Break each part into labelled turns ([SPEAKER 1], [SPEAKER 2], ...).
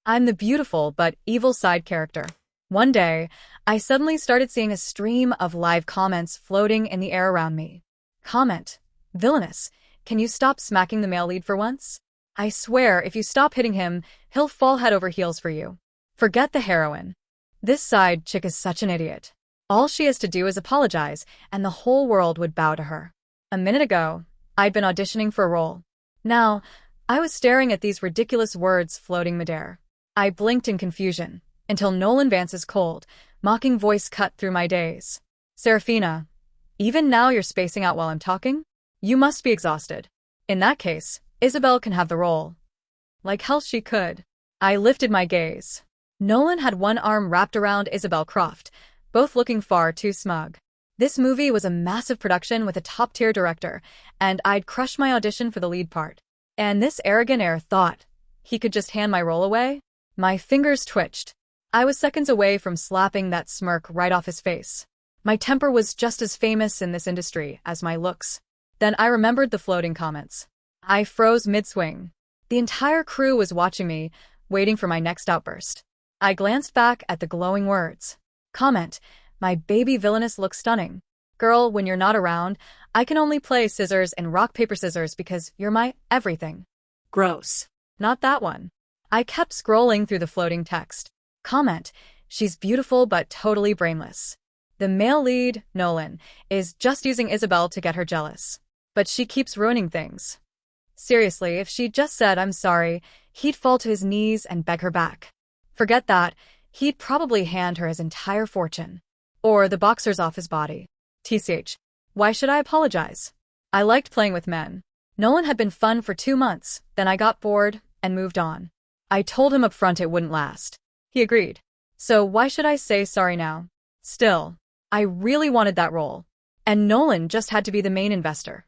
[SPEAKER 1] I'm the beautiful but evil side character. One day, I suddenly started seeing a stream of live comments floating in the air around me. Comment: Villainous, can you stop smacking the male lead for once? I swear, if you stop hitting him, he'll fall head over heels for you. Forget the heroine. This side chick is such an idiot. All she has to do is apologize, and the whole world would bow to her. A minute ago, I'd been auditioning for a role. Now, I was staring at these ridiculous words floating midair. I blinked in confusion, until Nolan Vance's cold, mocking voice cut through my daze. Serafina, even now you're spacing out while I'm talking? You must be exhausted. In that case, Isabel can have the role. Like hell she could. I lifted my gaze. Nolan had one arm wrapped around Isabel Croft, both looking far too smug. This movie was a massive production with a top-tier director, and I'd crushed my audition for the lead part. And this arrogant heir thought he could just hand my role away? My fingers twitched. I was seconds away from slapping that smirk right off his face. My temper was just as famous in this industry as my looks. Then I remembered the floating comments. I froze mid-swing. The entire crew was watching me, waiting for my next outburst. I glanced back at the glowing words. Comment: my baby Villainess looks stunning. Girl, when you're not around, I can only play scissors and rock, paper, scissors because you're my everything. Gross. Not that one. I kept scrolling through the floating text. Comment: she's beautiful but totally brainless. The male lead, Nolan, is just using Isabel to get her jealous. But she keeps ruining things. Seriously, if she just said I'm sorry, he'd fall to his knees and beg her back. Forget that, he'd probably hand her his entire fortune. Or the boxers off his body. TCH. Why should I apologize? I liked playing with men. Nolan had been fun for 2 months, then I got bored and moved on. I told him up front it wouldn't last. He agreed. So why should I say sorry now? Still, I really wanted that role. And Nolan just had to be the main investor.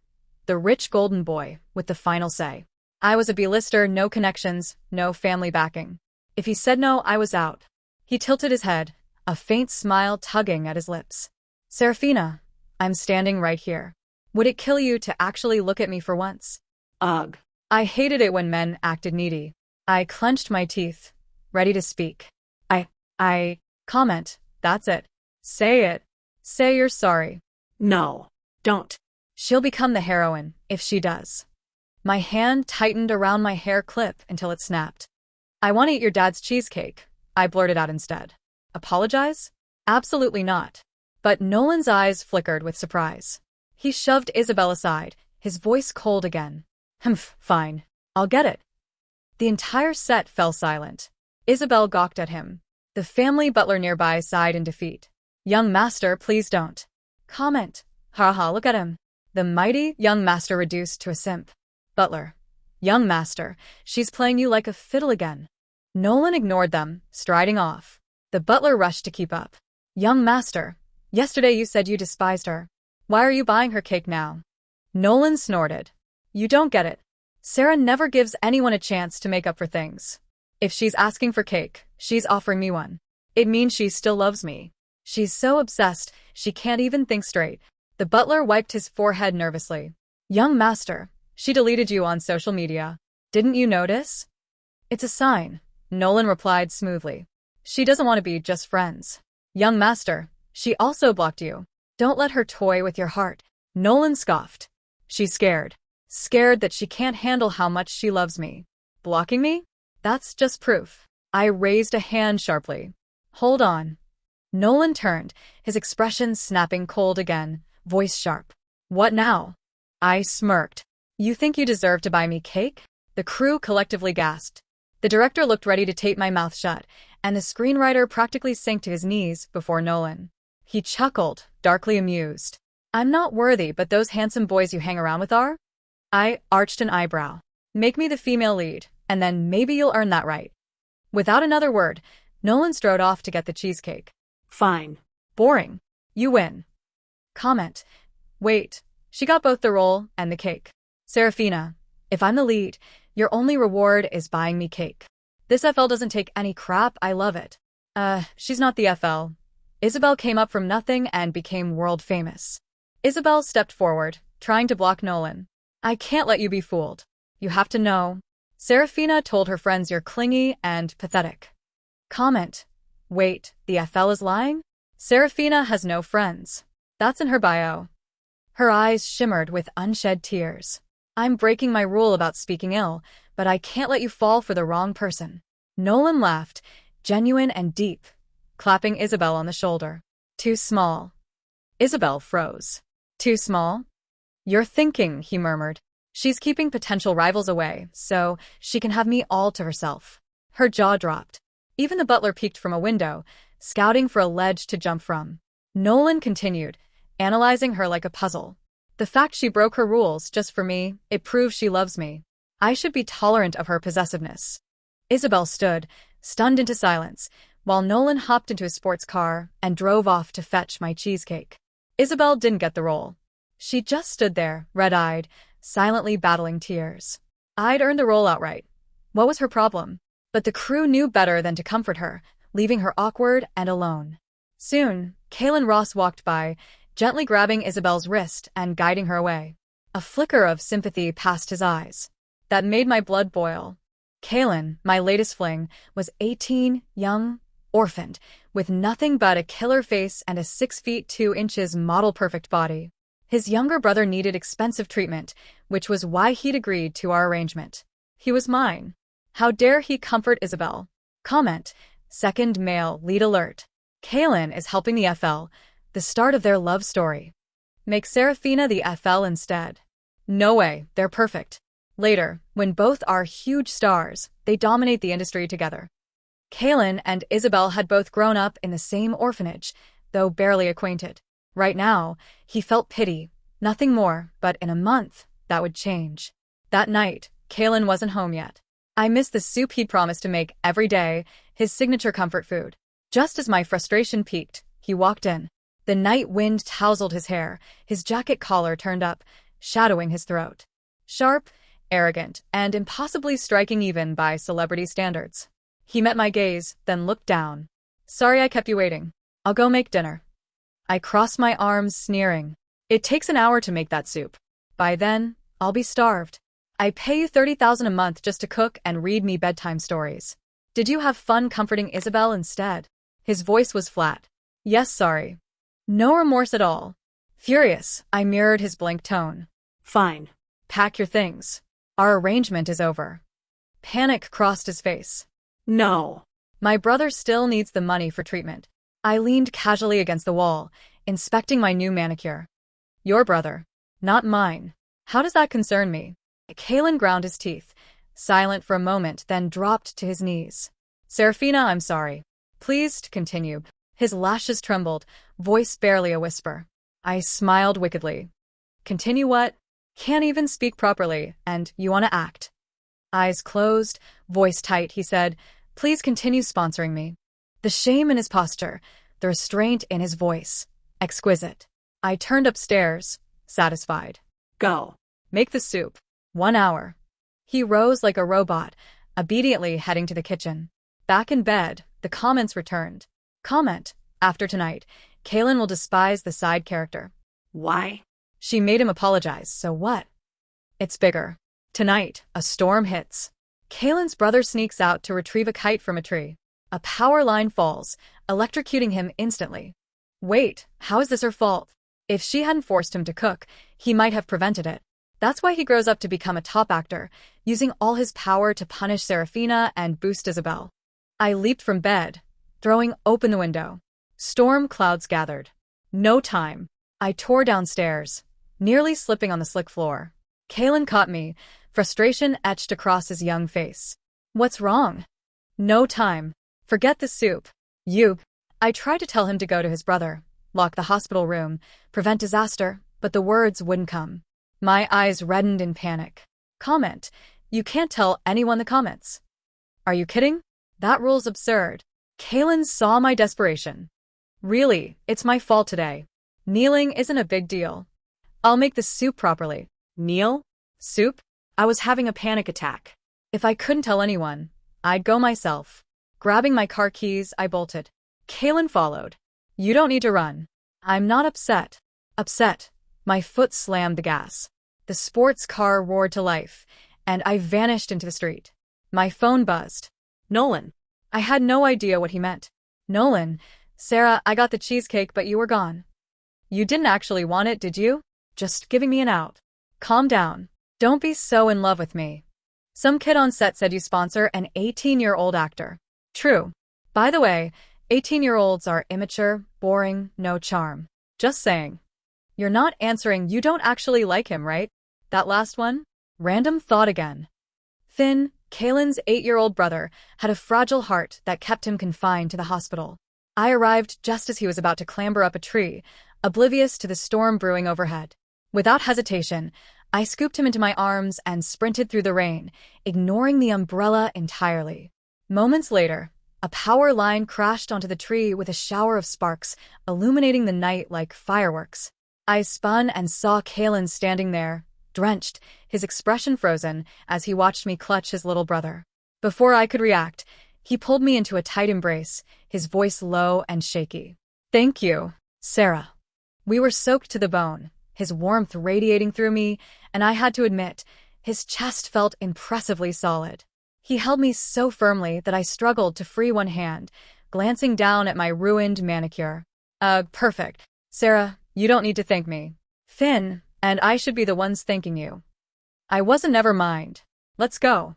[SPEAKER 1] The rich golden boy, with the final say. I was a B-lister, no connections, no family backing. If he said no, I was out. He tilted his head, a faint smile tugging at his lips. Serafina, I'm standing right here. Would it kill you to actually look at me for once? Ugh. I hated it when men acted needy. I clenched my teeth, ready to speak. Comment, that's it. Say it. Say you're sorry. No, don't. She'll become the heroine, if she does. My hand tightened around my hair clip until it snapped. I want to eat your dad's cheesecake, I blurted out instead. Apologize? Absolutely not. But Nolan's eyes flickered with surprise. He shoved Isabel aside, his voice cold again. Humph, fine. I'll get it. The entire set fell silent. Isabel gawked at him. The family butler nearby sighed in defeat. Young master, please don't. Comment. Haha, look at him. The mighty young master reduced to a simp. Butler. Young master, she's playing you like a fiddle again. Nolan ignored them, striding off. The butler rushed to keep up. Young master, yesterday you said you despised her. Why are you buying her cake now? Nolan snorted. You don't get it. Sarah never gives anyone a chance to make up for things. If she's asking for cake, she's offering me one. It means she still loves me. She's so obsessed, she can't even think straight. The butler wiped his forehead nervously. Young master, she deleted you on social media. Didn't you notice? It's a sign, Nolan replied smoothly. She doesn't want to be just friends. Young master, she also blocked you. Don't let her toy with your heart. Nolan scoffed. She's scared. Scared that she can't handle how much she loves me. Blocking me? That's just proof. I raised a hand sharply. Hold on. Nolan turned, his expression snapping cold again, voice sharp. What now? I smirked. You think you deserve to buy me cake? The crew collectively gasped. The director looked ready to tape my mouth shut, and the screenwriter practically sank to his knees before Nolan. He chuckled, darkly amused. I'm not worthy, but those handsome boys you hang around with are? I arched an eyebrow. Make me the female lead, and then maybe you'll earn that right. Without another word, Nolan strode off to get the cheesecake. Fine. Boring. You win. Comment. Wait, she got both the role and the cake. Serafina, if I'm the lead, your only reward is buying me cake. This FL doesn't take any crap, I love it. She's not the FL. Isabel came up from nothing and became world famous. Isabel stepped forward, trying to block Nolan. I can't let you be fooled. You have to know. Serafina told her friends you're clingy and pathetic. Comment. Wait, the FL is lying? Serafina has no friends. That's in her bio. Her eyes shimmered with unshed tears. I'm breaking my rule about speaking ill, but I can't let you fall for the wrong person. Nolan laughed, genuine and deep, clapping Isabel on the shoulder. Too small. Isabel froze. Too small? You're thinking, he murmured. She's keeping potential rivals away, so she can have me all to herself. Her jaw dropped. Even the butler peeked from a window, scouting for a ledge to jump from. Nolan continued, analyzing her like a puzzle. The fact she broke her rules just for me, it proves she loves me. I should be tolerant of her possessiveness. Isabel stood, stunned into silence, while Nolan hopped into his sports car and drove off to fetch my cheesecake. Isabel didn't get the role. She just stood there, red-eyed, silently battling tears. I'd earned the role outright. What was her problem? But the crew knew better than to comfort her, leaving her awkward and alone. Soon, Kalen Ross walked by, gently grabbing Isabel's wrist and guiding her away. A flicker of sympathy passed his eyes. That made my blood boil. Kalen, my latest fling, was 18, young, orphaned, with nothing but a killer face and a 6'2" model-perfect body. His younger brother needed expensive treatment, which was why he'd agreed to our arrangement. He was mine. How dare he comfort Isabel? Comment. Second male lead alert. Kalen is helping the FL, the start of their love story. Make Serafina the FL instead. No way, they're perfect. Later, when both are huge stars, they dominate the industry together. Kalen and Isabel had both grown up in the same orphanage, though barely acquainted. Right now, he felt pity, nothing more, but in a month, that would change. That night, Kalen wasn't home yet. I missed the soup he'd promised to make every day, his signature comfort food. Just as my frustration peaked, he walked in. The night wind tousled his hair, his jacket collar turned up, shadowing his throat. Sharp, arrogant, and impossibly striking even by celebrity standards. He met my gaze, then looked down. Sorry I kept you waiting. I'll go make dinner. I crossed my arms, sneering. It takes an hour to make that soup. By then, I'll be starved. I pay you $30,000 a month just to cook and read me bedtime stories. Did you have fun comforting Isabel instead? His voice was flat. Yes, sorry. No remorse at all. Furious, I mirrored his blank tone. Fine. Pack your things. Our arrangement is over. Panic crossed his face. No. My brother still needs the money for treatment. I leaned casually against the wall, inspecting my new manicure. Your brother. Not mine. How does that concern me? Kalen ground his teeth, silent for a moment, then dropped to his knees. Serafina, I'm sorry. Pleased, continue. His lashes trembled, voice barely a whisper. I smiled wickedly. Continue what? Can't even speak properly, and you want to act. Eyes closed, voice tight, he said, please continue sponsoring me. The shame in his posture, the restraint in his voice. Exquisite. I turned upstairs, satisfied. Go. Make the soup. 1 hour. He rose like a robot, obediently heading to the kitchen. Back in bed, the comments returned. Comment. After tonight, Kalen will despise the side character. Why? She made him apologize, so what? It's bigger. Tonight, a storm hits. Kalen's brother sneaks out to retrieve a kite from a tree. A power line falls, electrocuting him instantly. Wait, how is this her fault? If she hadn't forced him to cook, he might have prevented it. That's why he grows up to become a top actor, using all his power to punish Serafina and boost Isabel. I leaped from bed, throwing open the window. Storm clouds gathered. No time. I tore downstairs, nearly slipping on the slick floor. Kalen caught me, frustration etched across his young face. What's wrong? No time. Forget the soup. You. I tried to tell him to go to his brother, lock the hospital room, prevent disaster, but the words wouldn't come. My eyes reddened in panic. Comment. You can't tell anyone the comments. Are you kidding? That rule's absurd. Kalen saw my desperation. Really, it's my fault today. Kneeling isn't a big deal. I'll make the soup properly. Kneel? Soup? I was having a panic attack. If I couldn't tell anyone, I'd go myself. Grabbing my car keys, I bolted. Kalen followed. You don't need to run. I'm not upset. Upset. My foot slammed the gas. The sports car roared to life, and I vanished into the street. My phone buzzed. Nolan. I had no idea what he meant. Nolan, Sarah, I got the cheesecake but you were gone. You didn't actually want it, did you? Just giving me an out. Calm down. Don't be so in love with me. Some kid on set said you sponsor an 18-year-old actor. True. By the way, 18-year-olds are immature, boring, no charm. Just saying. You're not answering. You don't actually like him, right? That last one? Random thought again. Finn, Kaylin's 8-year-old brother, had a fragile heart that kept him confined to the hospital. I arrived just as he was about to clamber up a tree, oblivious to the storm brewing overhead. Without hesitation, I scooped him into my arms and sprinted through the rain, ignoring the umbrella entirely. Moments later, a power line crashed onto the tree with a shower of sparks, illuminating the night like fireworks. I spun and saw Kaylin standing there, drenched, his expression frozen, as he watched me clutch his little brother. Before I could react, he pulled me into a tight embrace, his voice low and shaky. Thank you, Sarah. We were soaked to the bone, his warmth radiating through me, and I had to admit, his chest felt impressively solid. He held me so firmly that I struggled to free one hand, glancing down at my ruined manicure. Perfect. Sarah, you don't need to thank me. Finn and I should be the ones thanking you. I wasn't. Never mind. Let's go.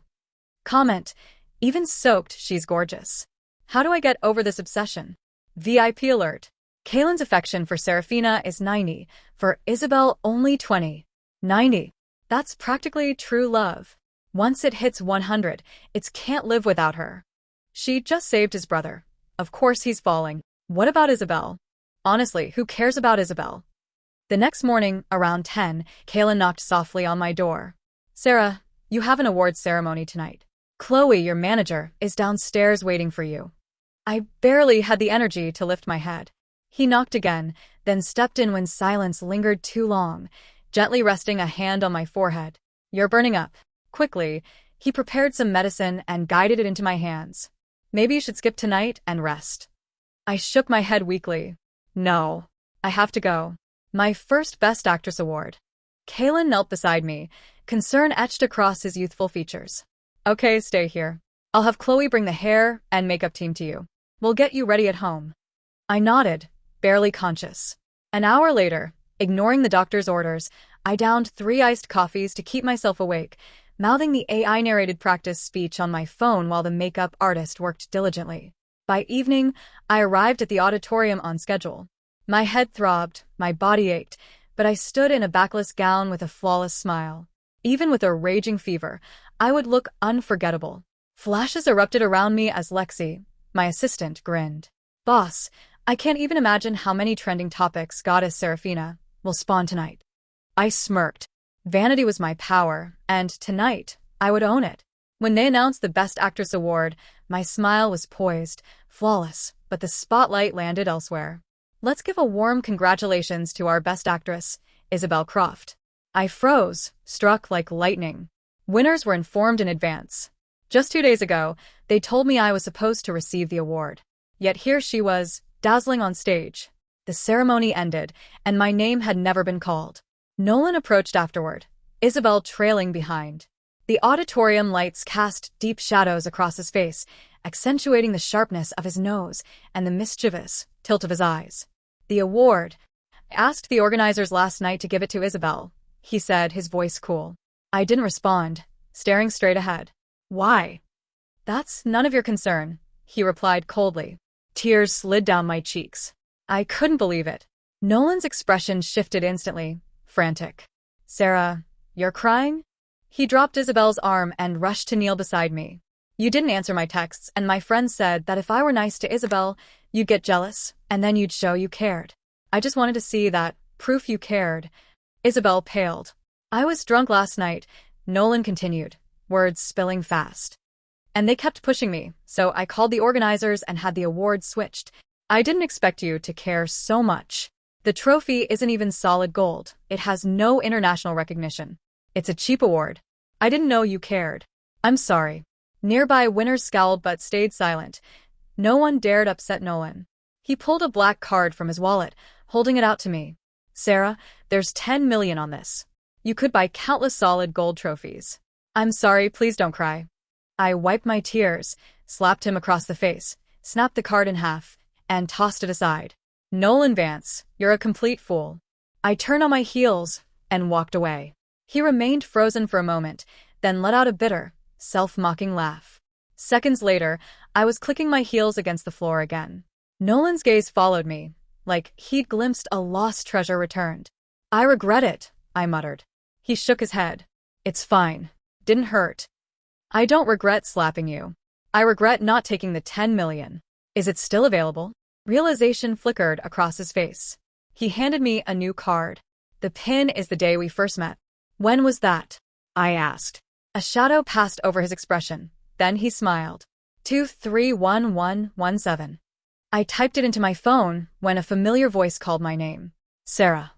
[SPEAKER 1] Comment. Even soaked, she's gorgeous. How do I get over this obsession? VIP alert. Kaylin's affection for Serafina is 90, for Isabel only 20. 90. That's practically true love. Once it hits 100, it's can't live without her. She just saved his brother. Of course he's falling. What about Isabel? Honestly, who cares about Isabel? The next morning, around 10, Kaylin knocked softly on my door. Sarah, you have an awards ceremony tonight. Chloe, your manager, is downstairs waiting for you. I barely had the energy to lift my head. He knocked again, then stepped in when silence lingered too long, gently resting a hand on my forehead. You're burning up. Quickly, he prepared some medicine and guided it into my hands. Maybe you should skip tonight and rest. I shook my head weakly. No, I have to go. My first Best Actress award. Kaylin knelt beside me, concern etched across his youthful features. Okay, stay here. I'll have Chloe bring the hair and makeup team to you. We'll get you ready at home. I nodded, barely conscious. An hour later, ignoring the doctor's orders, I downed 3 iced coffees to keep myself awake, mouthing the AI-narrated practice speech on my phone while the makeup artist worked diligently. By evening, I arrived at the auditorium on schedule. My head throbbed, my body ached, but I stood in a backless gown with a flawless smile. Even with a raging fever, I would look unforgettable. Flashes erupted around me as Lexi, my assistant, grinned. Boss, I can't even imagine how many trending topics Goddess Serafina will spawn tonight. I smirked. Vanity was my power, and tonight, I would own it. When they announced the Best Actress award, my smile was poised, flawless, but the spotlight landed elsewhere. Let's give a warm congratulations to our Best Actress, Isabel Croft. I froze, struck like lightning. Winners were informed in advance. Just 2 days ago, they told me I was supposed to receive the award. Yet here she was, dazzling on stage. The ceremony ended, and my name had never been called. Nolan approached afterward, Isabel trailing behind. The auditorium lights cast deep shadows across his face, accentuating the sharpness of his nose and the mischievous tilt of his eyes. The award. I asked the organizers last night to give it to Isabel, he said, his voice cool. I didn't respond, staring straight ahead. Why? That's none of your concern, he replied coldly. Tears slid down my cheeks. I couldn't believe it. Nolan's expression shifted instantly, frantic. Sarah, you're crying? He dropped Isabel's arm and rushed to kneel beside me. You didn't answer my texts, and my friend said that if I were nice to Isabel, you'd get jealous, and then you'd show you cared. I just wanted to see that, proof you cared. Isabel paled. I was drunk last night, Nolan continued, words spilling fast. And they kept pushing me, so I called the organizers and had the award switched. I didn't expect you to care so much. The trophy isn't even solid gold. It has no international recognition. It's a cheap award. I didn't know you cared. I'm sorry. Nearby winners scowled but stayed silent. No one dared upset Nolan. He pulled a black card from his wallet, holding it out to me. Sarah, there's 10 million on this. You could buy countless solid gold trophies. I'm sorry, please don't cry. I wiped my tears, slapped him across the face, snapped the card in half, and tossed it aside. Nolan Vance, you're a complete fool. I turned on my heels and walked away. He remained frozen for a moment, then let out a bitter, self-mocking laugh. Seconds later, I was clicking my heels against the floor again. Nolan's gaze followed me, like he'd glimpsed a lost treasure returned. I regret it, I muttered. He shook his head. It's fine. Didn't hurt. I don't regret slapping you. I regret not taking the 10 million. Is it still available? Realization flickered across his face. He handed me a new card. The pin is the day we first met. When was that? I asked. A shadow passed over his expression. Then he smiled. 231117. I typed it into my phone when a familiar voice called my name. Sarah.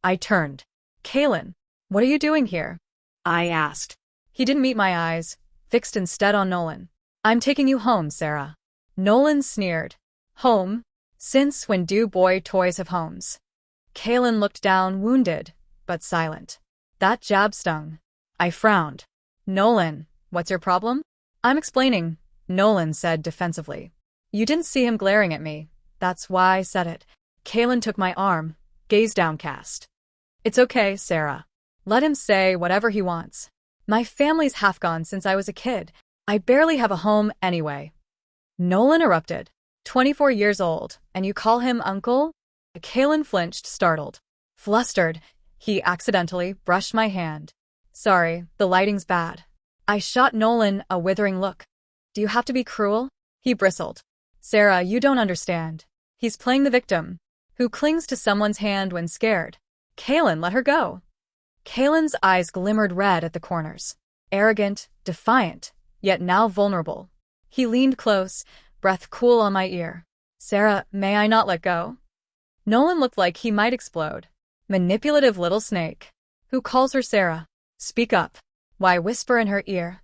[SPEAKER 1] I turned. Kaylin, what are you doing here? I asked. He didn't meet my eyes, fixed instead on Nolan. I'm taking you home, Sarah. Nolan sneered. Home? Since when do boy toys have homes? Kaylin looked down, wounded, but silent. That jab stung. I frowned. Nolan, what's your problem? I'm explaining, Nolan said defensively. You didn't see him glaring at me. That's why I said it. Kaylin took my arm, gaze downcast. It's okay, Sarah. Let him say whatever he wants. My family's half gone since I was a kid. I barely have a home anyway. Nolan erupted. 24 years old, and you call him uncle? Kaylin flinched, startled. Flustered, he accidentally brushed my hand. Sorry, the lighting's bad. I shot Nolan a withering look. Do you have to be cruel? He bristled. Sarah, you don't understand. He's playing the victim, who clings to someone's hand when scared. Kaylin, let her go. Kaylin's eyes glimmered red at the corners. Arrogant, defiant, yet now vulnerable. He leaned close, breath cool on my ear. Sarah, may I not let go? Nolan looked like he might explode. Manipulative little snake. Who calls her Sarah? Speak up. Why whisper in her ear?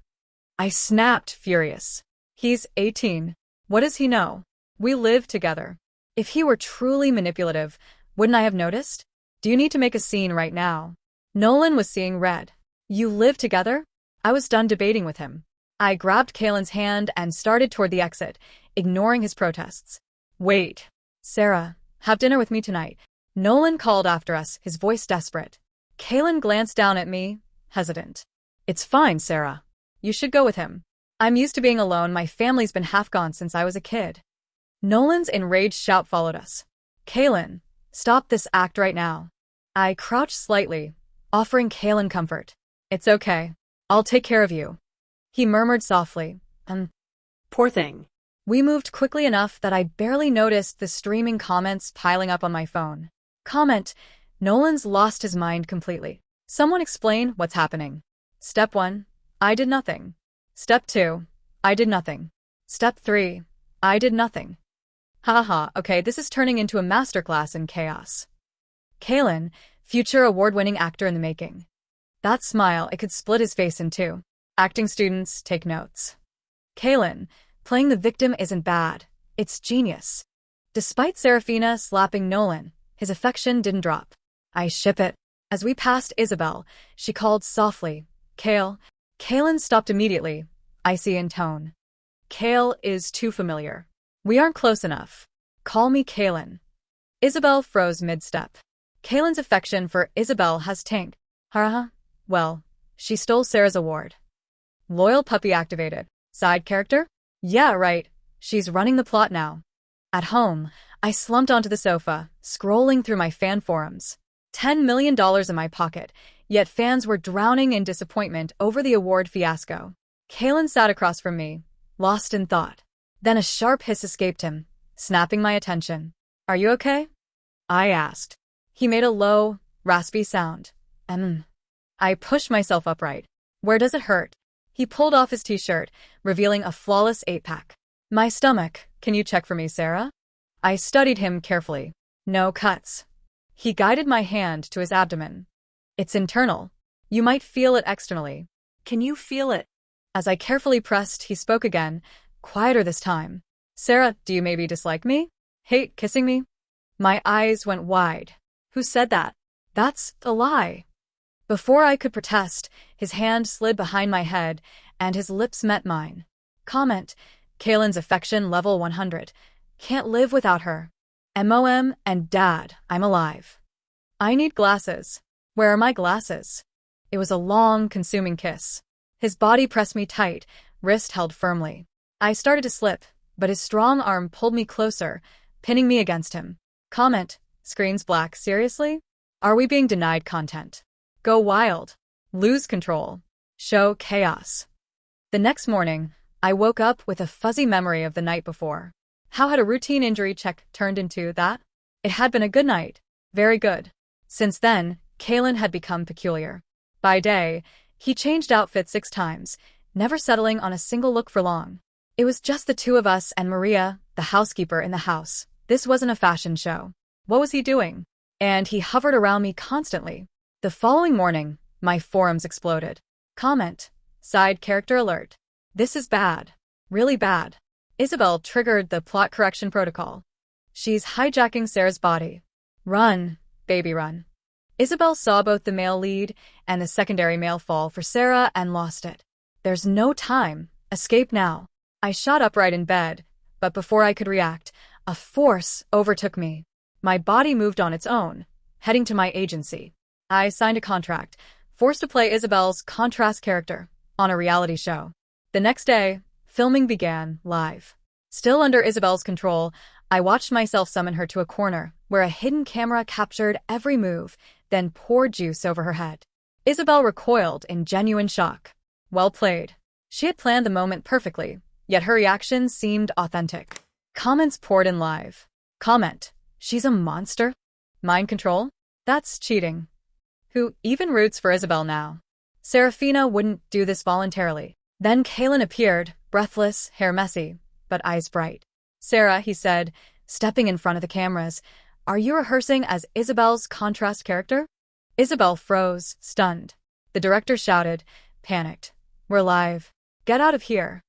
[SPEAKER 1] I snapped, furious. He's 18. What does he know? We live together. If he were truly manipulative, wouldn't I have noticed? Do you need to make a scene right now? Nolan was seeing red. You live together? I was done debating with him. I grabbed Kaylin's hand and started toward the exit, ignoring his protests. Wait. Sarah, have dinner with me tonight. Nolan called after us, his voice desperate. Kaylin glanced down at me, hesitant. It's fine, Sarah. You should go with him. I'm used to being alone. My family's been half gone since I was a kid. Nolan's enraged shout followed us. Kaylin, stop this act right now. I crouched slightly, offering Kaylin comfort. It's okay. I'll take care of you. He murmured softly. Poor thing. We moved quickly enough that I barely noticed the streaming comments piling up on my phone. Comment: Nolan's lost his mind completely. Someone explain what's happening. Step 1. I did nothing. Step 2. I did nothing. Step 3. I did nothing. Haha, okay, this is turning into a masterclass in chaos. Kaylin, future award-winning actor in the making. That smile, it could split his face in two. Acting students, take notes. Kaylin, playing the victim isn't bad. It's genius. Despite Serafina slapping Nolan, his affection didn't drop. I ship it. As we passed Isabel, she called softly, Kale. Kaylin stopped immediately, icy in tone. Kale is too familiar. We aren't close enough. Call me Kaylin. Isabel froze mid-step. Kaylin's affection for Isabel has tanked. Well, she stole Sarah's award. Loyal puppy activated. Side character? Yeah, right. She's running the plot now. At home, I slumped onto the sofa, scrolling through my fan forums. $10 million in my pocket, yet fans were drowning in disappointment over the award fiasco. Kaylin sat across from me, lost in thought. Then a sharp hiss escaped him, snapping my attention. Are you okay? I asked. He made a low, raspy sound. I pushed myself upright. Where does it hurt? He pulled off his t-shirt, revealing a flawless 8-pack. My stomach, can you check for me, Sarah? I studied him carefully. No cuts. He guided my hand to his abdomen. It's internal. You might feel it externally. Can you feel it? As I carefully pressed, he spoke again, quieter this time. Sarah, do you maybe dislike me? Hate kissing me? My eyes went wide. Who said that? That's a lie. Before I could protest, his hand slid behind my head, and his lips met mine. Comment: Kaylin's affection level 100. Can't live without her. MOM and Dad, I'm alive. I need glasses. Where are my glasses? It was a long, consuming kiss. His body pressed me tight, wrist held firmly. I started to slip, but his strong arm pulled me closer, pinning me against him. Comment: Screen's black, seriously? Are we being denied content? Go wild. Lose control. Show chaos. The next morning, I woke up with a fuzzy memory of the night before. How had a routine injury check turned into that? It had been a good night. Very good. Since then, Kaylin had become peculiar. By day, he changed outfits 6 times, never settling on a single look for long. It was just the two of us and Maria, the housekeeper, in the house. This wasn't a fashion show. What was he doing? And he hovered around me constantly. The following morning, my forums exploded. Comment: Side character alert. This is bad. Really bad. Isabel triggered the plot correction protocol. She's hijacking Sarah's body. Run, baby, run. Isabel saw both the male lead and the secondary male fall for Sarah and lost it. There's no time. Escape now. I shot upright in bed, but before I could react, a force overtook me. My body moved on its own, heading to my agency. I signed a contract, forced to play Isabel's contrast character on a reality show. The next day, filming began live. Still under Isabel's control, I watched myself summon her to a corner where a hidden camera captured every move, then poured juice over her head. Isabel recoiled in genuine shock. Well played. She had planned the moment perfectly, yet her reaction seemed authentic. Comments poured in live. Comment: She's a monster? Mind control? That's cheating. Who even roots for Isabel now? Serafina wouldn't do this voluntarily. Then Kaylin appeared, breathless, hair messy, but eyes bright. Sarah, he said, stepping in front of the cameras, are you rehearsing as Isabel's contrast character? Isabel froze, stunned. The director shouted, panicked. We're live. Get out of here.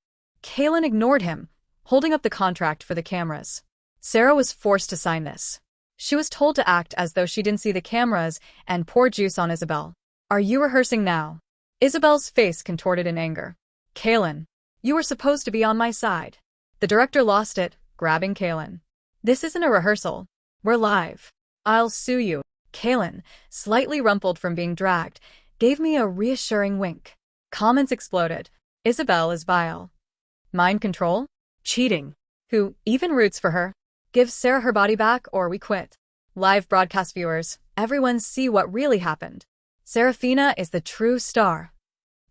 [SPEAKER 1] Kaylin ignored him, holding up the contract for the cameras. Sarah was forced to sign this. She was told to act as though she didn't see the cameras and pour juice on Isabel. Are you rehearsing now? Isabel's face contorted in anger. Kaylin, you were supposed to be on my side. The director lost it, grabbing Kaylin. This isn't a rehearsal. We're live. I'll sue you. Kaylin, slightly rumpled from being dragged, gave me a reassuring wink. Comments exploded. Isabel is vile. Mind control? Cheating. Who even roots for her? Give Sarah her body back or we quit. Live broadcast viewers, everyone see what really happened. Serafina is the true star.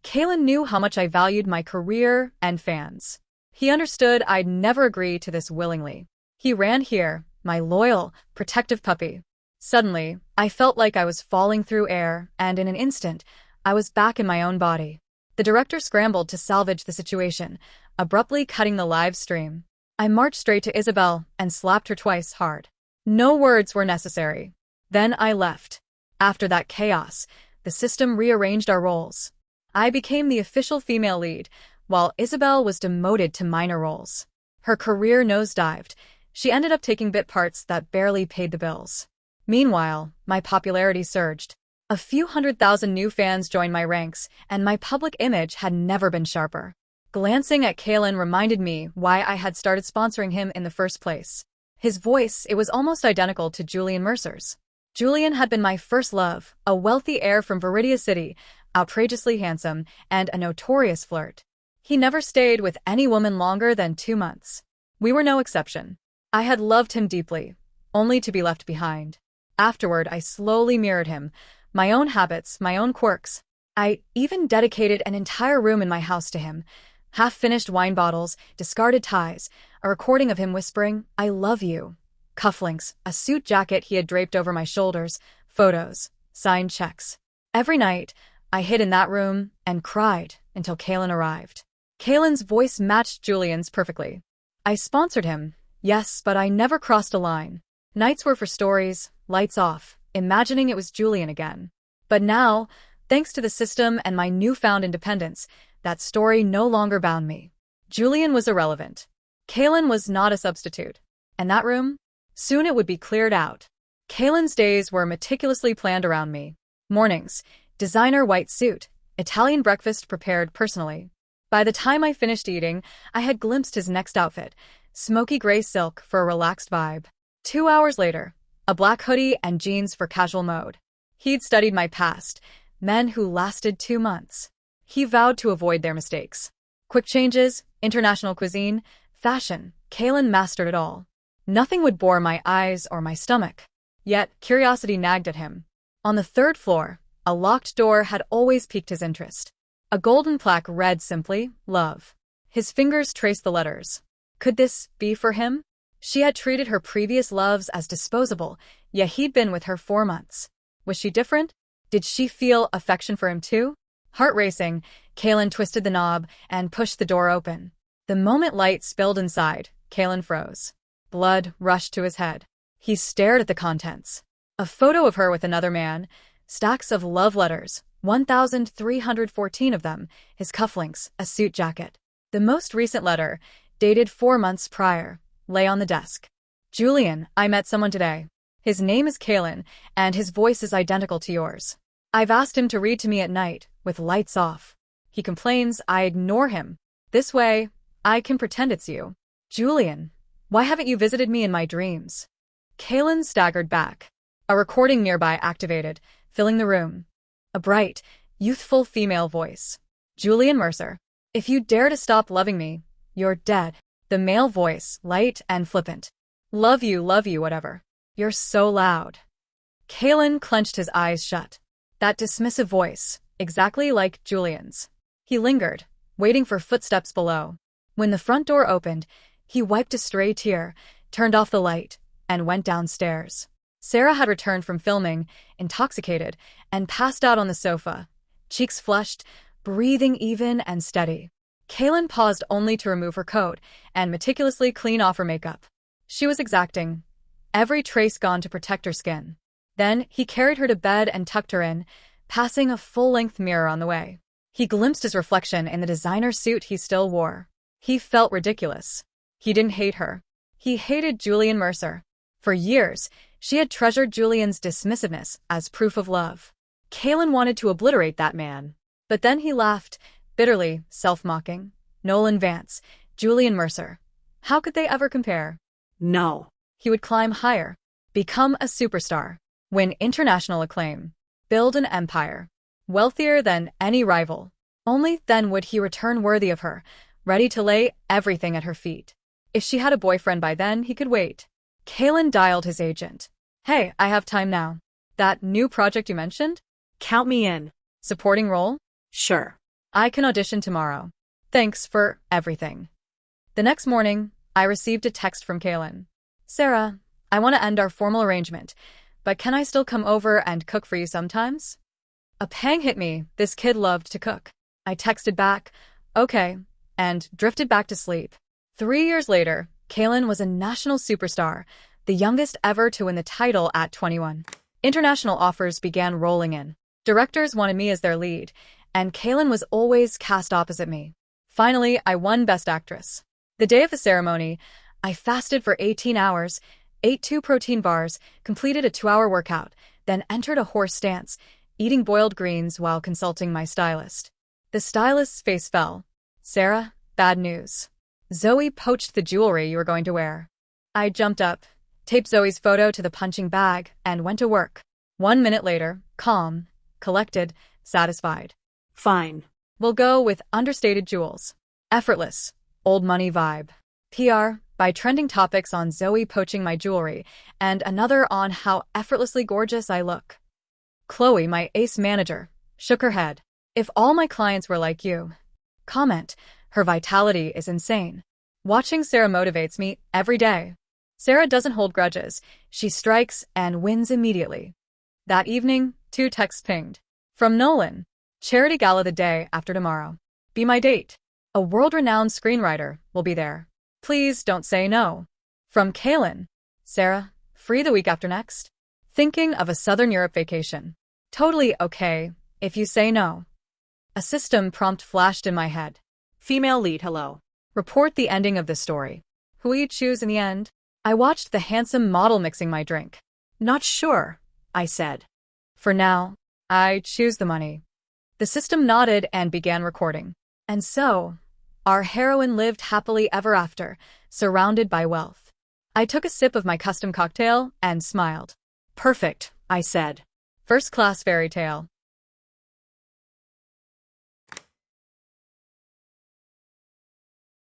[SPEAKER 1] Kaylin knew how much I valued my career and fans. He understood I'd never agree to this willingly. He ran here, my loyal, protective puppy. Suddenly, I felt like I was falling through air, and in an instant, I was back in my own body. The director scrambled to salvage the situation, abruptly cutting the live stream. I marched straight to Isabel and slapped her twice hard. No words were necessary. Then I left. After that chaos, the system rearranged our roles. I became the official female lead, while Isabel was demoted to minor roles. Her career nosedived. She ended up taking bit parts that barely paid the bills. Meanwhile, my popularity surged. A few 100,000 new fans joined my ranks, and my public image had never been sharper. Glancing at Kaylin reminded me why I had started sponsoring him in the first place. His voice, it was almost identical to Julian Mercer's. Julian had been my first love, a wealthy heir from Viridia City, outrageously handsome, and a notorious flirt. He never stayed with any woman longer than 2 months. We were no exception. I had loved him deeply, only to be left behind. Afterward, I slowly mirrored him, my own habits, my own quirks. I even dedicated an entire room in my house to him. Half-finished wine bottles, discarded ties, a recording of him whispering, I love you. Cufflinks, a suit jacket he had draped over my shoulders, photos, signed checks. Every night, I hid in that room and cried until Kaylin arrived. Kaylin's voice matched Julian's perfectly. I sponsored him, yes, but I never crossed a line. Nights were for stories, lights off, imagining it was Julian again. But now, thanks to the system and my newfound independence, that story no longer bound me. Julian was irrelevant. Kaylin was not a substitute. And that room? Soon it would be cleared out. Kaylin's days were meticulously planned around me. Mornings, designer white suit, Italian breakfast prepared personally. By the time I finished eating, I had glimpsed his next outfit, smoky gray silk for a relaxed vibe. 2 hours later, a black hoodie and jeans for casual mode. He'd studied my past, men who lasted 2 months. He vowed to avoid their mistakes. Quick changes, international cuisine, fashion, Kalen mastered it all. Nothing would bore my eyes or my stomach. Yet, curiosity nagged at him. On the 3rd floor, a locked door had always piqued his interest. A golden plaque read simply, "Love." His fingers traced the letters. Could this be for him? She had treated her previous loves as disposable, yet he'd been with her 4 months. Was she different? Did she feel affection for him too? Heart racing, Kalen twisted the knob and pushed the door open. The moment light spilled inside, Kalen froze. Blood rushed to his head. He stared at the contents. A photo of her with another man, stacks of love letters, 1,314 of them, his cufflinks, a suit jacket. The most recent letter, dated 4 months prior, lay on the desk. "Julian, I met someone today. His name is Kalen, and his voice is identical to yours. I've asked him to read to me at night, with lights off. He complains I ignore him. This way, I can pretend it's you. Julian, why haven't you visited me in my dreams?" Kalen staggered back. A recording nearby activated, filling the room. A bright, youthful female voice. "Julian Mercer, if you dare to stop loving me, you're dead." The male voice, light and flippant. Love you, whatever. You're so loud." Kalen clenched his eyes shut. That dismissive voice, exactly like Julian's. He lingered, waiting for footsteps below. When the front door opened, he wiped a stray tear, turned off the light, and went downstairs. Sarah had returned from filming, intoxicated, and passed out on the sofa, cheeks flushed, breathing even and steady. Kalen paused only to remove her coat and meticulously clean off her makeup. She was exacting, every trace gone to protect her skin. Then he carried her to bed and tucked her in, passing a full-length mirror on the way. He glimpsed his reflection in the designer suit he still wore. He felt ridiculous. He didn't hate her. He hated Julian Mercer. For years, she had treasured Julian's dismissiveness as proof of love. Kalen wanted to obliterate that man. But then he laughed, bitterly, self-mocking. Nolan Vance, Julian Mercer. How could they ever compare? No. He would climb higher, become a superstar, win international acclaim, build an empire, wealthier than any rival. Only then would he return worthy of her, ready to lay everything at her feet. If she had a boyfriend by then, he could wait. Kalen dialed his agent. "Hey, I have time now. That new project you mentioned? Count me in. Supporting role? Sure. I can audition tomorrow. Thanks for everything." The next morning, I received a text from Kalen. "Sarah, I want to end our formal arrangement, but can I still come over and cook for you sometimes?" A pang hit me. This kid loved to cook. I texted back, "Okay," and drifted back to sleep. 3 years later, Kalen was a national superstar, the youngest ever to win the title at 21. International offers began rolling in. Directors wanted me as their lead, and Kalen was always cast opposite me. Finally, I won Best Actress. The day of the ceremony, I fasted for 18 hours, ate 2 protein bars, completed a 2-hour workout, then entered a horse stance, eating boiled greens while consulting my stylist. The stylist's face fell. "Sarah, bad news. Zoe poached the jewelry you were going to wear." I jumped up, taped Zoe's photo to the punching bag, and went to work. 1 minute later, calm, collected, satisfied. "Fine. We'll go with understated jewels. Effortless, old money vibe." PR, by trending topics on Zoe poaching my jewelry, and another on how effortlessly gorgeous I look. Chloe, my ace manager, shook her head. "If all my clients were like you." Comment, "Her vitality is insane." Watching Sarah motivates me every day. Sarah doesn't hold grudges. She strikes and wins immediately. That evening, 2 texts pinged. From Nolan. "Charity gala the day after tomorrow. Be my date. A world-renowned screenwriter will be there. Please don't say no." From Kalen. "Sarah, free the week after next? Thinking of a Southern Europe vacation. Totally okay if you say no." A system prompt flashed in my head. "Female lead, hello. Report the ending of this story. Who will you choose in the end?" I watched the handsome model mixing my drink. "Not sure," I said. "For now, I choose the money." The system nodded and began recording. And so, our heroine lived happily ever after, surrounded by wealth. I took a sip of my custom cocktail and smiled. Perfect, I said. First-class fairy tale.